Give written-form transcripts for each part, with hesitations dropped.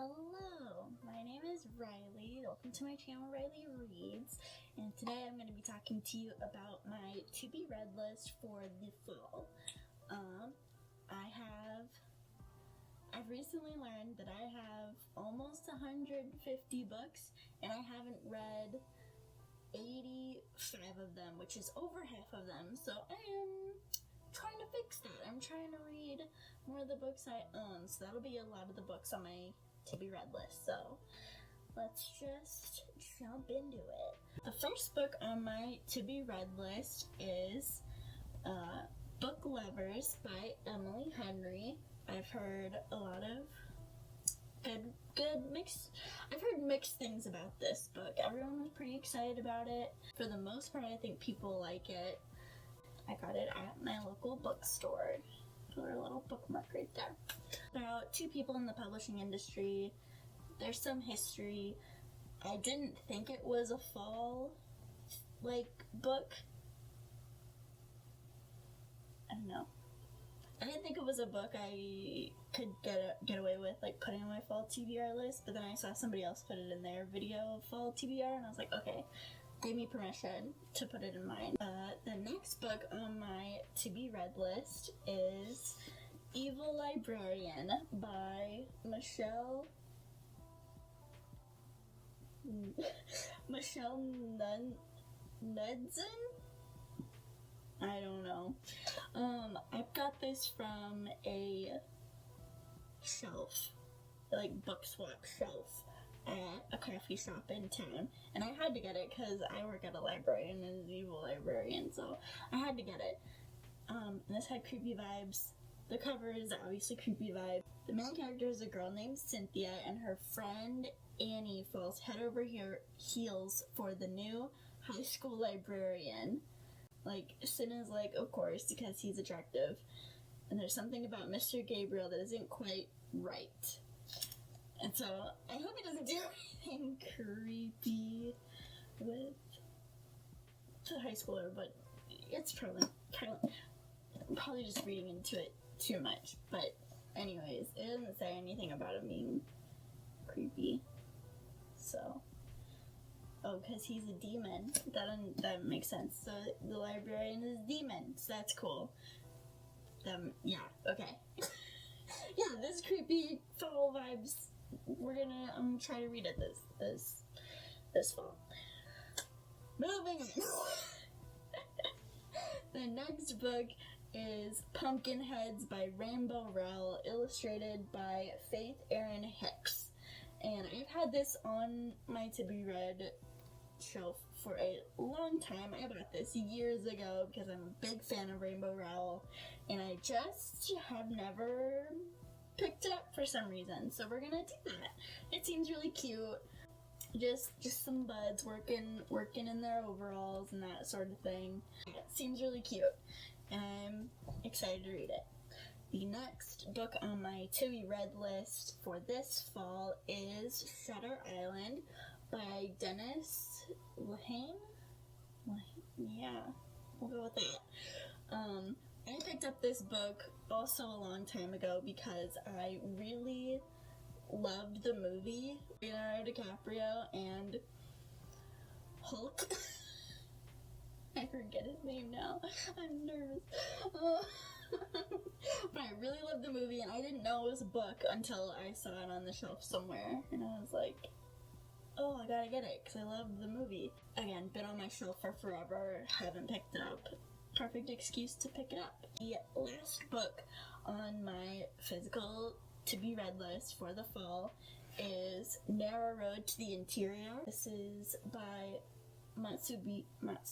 Hello, my name is Riley. Welcome to my channel, Riley Reads. And today I'm going to be talking to you about my to-be read list for the fall. I've recently learned that I have almost 150 books, and I haven't read 85 of them, which is over half of them. So I am trying to fix that. I'm trying to read more of the books I own, so that'll be a lot of the books on my to-be read list. So let's just jump into it. The first book on my to-be read list is Book Lovers by Emily Henry. I've heard a lot of I've heard mixed things about this book. Everyone was pretty excited about it. For the most part, I think people like it. I got it at my local bookstore. Put a little bookmark right there. About two people in the publishing industry. There's some history. I didn't think it was a fall book. I don't know. I didn't think it was a book I could get away with putting on my fall TBR list, but then I saw somebody else put it in their video of fall TBR, and I was like, okay, gave me permission to put it in mine. The next book on my to-be read list is Evil Librarian by Michelle Knudsen? I don't know. I got this from a shelf, book swap shelf at a coffee shop in town, and I had to get it because I work at a library and it's Evil Librarian, so I had to get it. And this had creepy vibes. The cover is obviously creepy vibes. The main character is a girl named Cynthia, and her friend Annie falls head over heels for the new high school librarian. Sin is of course, because he's attractive. And there's something about Mr. Gabriel that isn't quite right. And so, I hope he doesn't do anything creepy with the high schooler, but it's probably just reading into it too much. But anyways, it doesn't say anything about him being creepy. So, because he's a demon. That makes sense. So the librarian is a demon. So that's cool. Yeah, okay. Yeah, this creepy fall vibes. I'm gonna try to read it this fall. Moving on. The next book is Pumpkinheads by Rainbow Rowell, illustrated by Faith Erin Hicks. And I've had this on my to-be read shelf for a long time. I bought this years ago because I'm a big fan of Rainbow Rowell, and I just have never picked it up for some reason. So we're gonna do that. It seems really cute. Just some buds working in their overalls and that sort of thing. It seems really cute, and I'm excited to read it. The next book on my to-be read list for this fall is Shutter Island by Dennis Lehane? Yeah, we'll go with that. I picked up this book also a long time ago because I really loved the movie Leonardo DiCaprio and Hulk. I forget his name now. I'm nervous. But I really loved the movie, and I didn't know it was a book until I saw it on the shelf somewhere, and I was like, oh, I gotta get it, because I loved the movie. Again, been on my shelf for forever, haven't picked it up. Perfect excuse to pick it up. The last book on my physical to-be read list for the fall is Narrow Road to the Interior. This is by Matsubashu.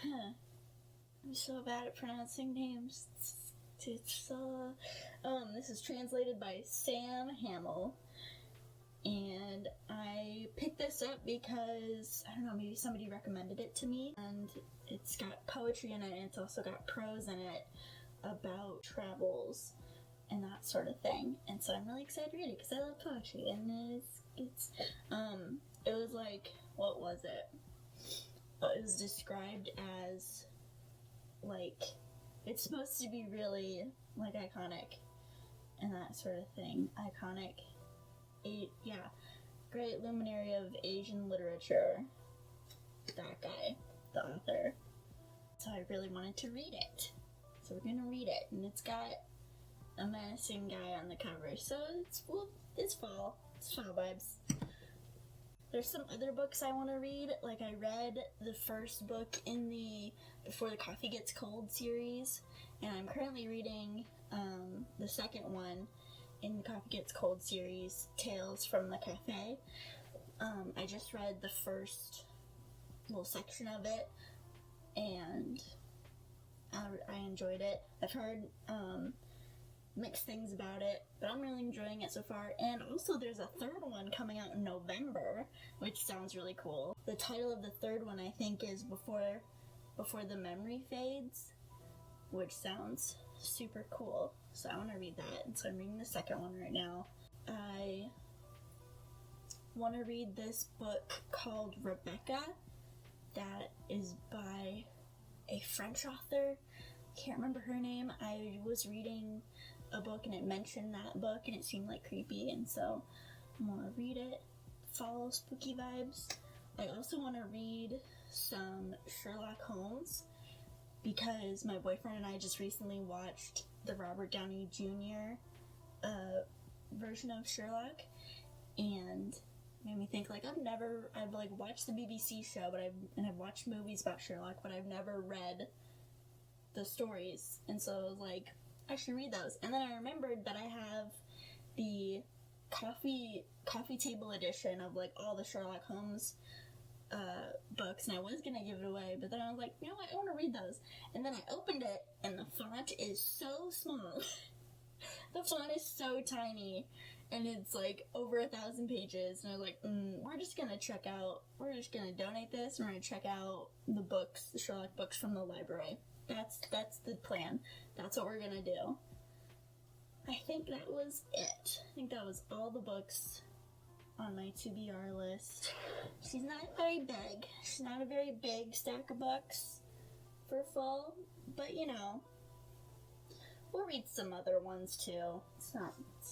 Huh. I'm so bad at pronouncing names. This is translated by Sam Hamill. And I picked this up because, I don't know, maybe somebody recommended it to me. And it's got poetry in it, and it's also got prose in it about travels and that sort of thing. And so I'm really excited to read it because I love poetry. And it was what was it? It was described as like, it's supposed to be really, like, iconic and that sort of thing. Iconic, yeah, great luminary of Asian literature. That guy, the author. So I really wanted to read it. So we're gonna read it, and it's got a menacing guy on the cover. So it's fall. It's fall vibes. There's some other books I want to read. Like, I read the first book in the Before the Coffee Gets Cold series, and I'm currently reading the second one in the Coffee Gets Cold series, Tales from the Cafe. I just read the first little section of it, and I enjoyed it. I've heard mixed things about it, but I'm really enjoying it so far. And also there's a third one coming out in November, which sounds really cool. The title of the third one, I think, is Before the Memory Fades, which sounds super cool. So I want to read that, and so I'm reading the second one right now. I want to read this book called Rebecca that is by a French author. Can't remember her name. I was reading a book and it mentioned that book and it seemed like creepy, and so I want to read it. Follow spooky vibes. I also want to read some Sherlock Holmes because my boyfriend and I just recently watched the Robert Downey Jr. Version of Sherlock, and made me think, like, I've like watched the BBC show, but I've watched movies about Sherlock, but I've never read the stories, and so I was like, I should read those. And then I remembered that I have the coffee table edition of, like, all the Sherlock Holmes books, and I was gonna give it away, but then I was like, you know what, I want to read those. And then I opened it, and the font is so small. The font is so tiny, and it's like over 1,000 pages, and I was like, we're just gonna donate this, and we're gonna check out the Sherlock books from the library. That's the plan. That's what we're gonna do. I think that was it. I think that was all the books on my TBR list. She's not very big. She's not a very big stack of books for fall, but you know, we'll read some other ones too. It's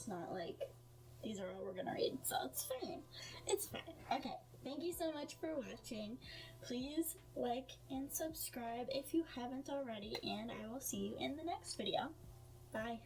not like these are all we're gonna read, so it's fine. It's fine. Okay, thank you so much for watching. Please like and subscribe if you haven't already, and I will see you in the next video. Bye.